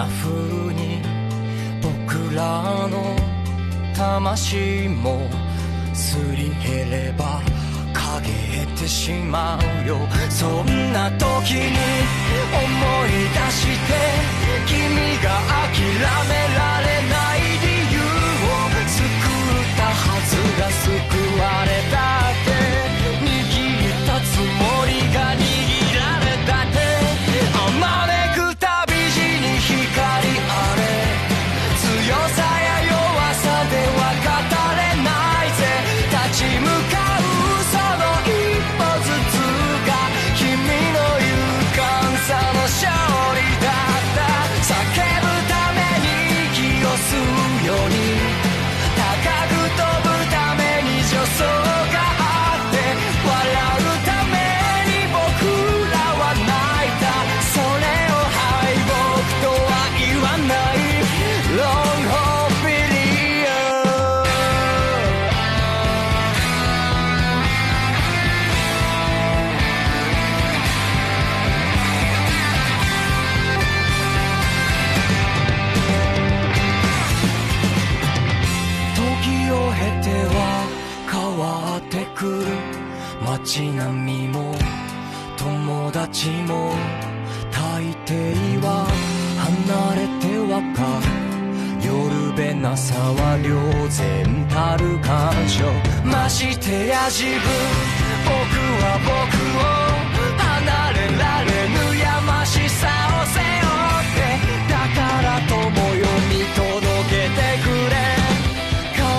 な風に僕らの魂もすり減れば陰ってしまうよ。そんな時に思い出して君が諦められない理由を作ったはずが救われたって握ったつもりが握られたってあまねくたびじに光あれ強さや弱さでは語れないぜ。立ち向かうその一歩ずつが君の勇敢さの勝利だった。叫ぶために息を吸うように高く飛ぶために助走があって笑うために僕らは泣いた。それを敗北とは言わない Long hope video。 時を経ては変わってくる街並みも友達も大抵は離れてわかる。夜べなさは良然たる感傷。ましてや自分僕は僕を離れられぬやましさを背負ってだから友よ見届けてくれ。変わ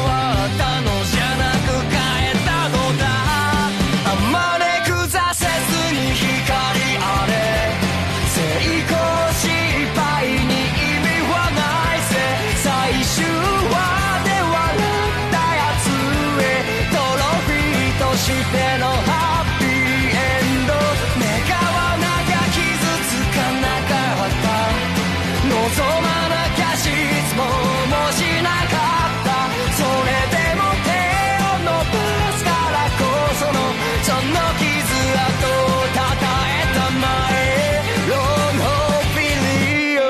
ったのじゃなく変えたのだ。あまねく挫折に光あれ成功失敗に意味はないぜ。最終話で笑ったやつへトロフィーとしてのハッピーエンド。願わなきゃ傷つかなかった望まなきゃ失望もしなかった。それでも手を伸ばすからこそのその傷跡をたたえたまえ Long hope video。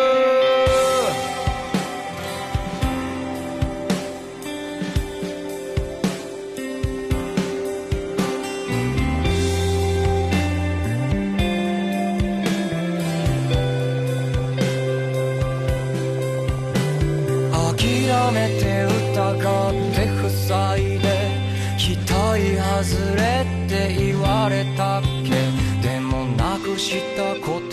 諦めて疑って塞いで期待外れって言われたっけ。でもなくしたこと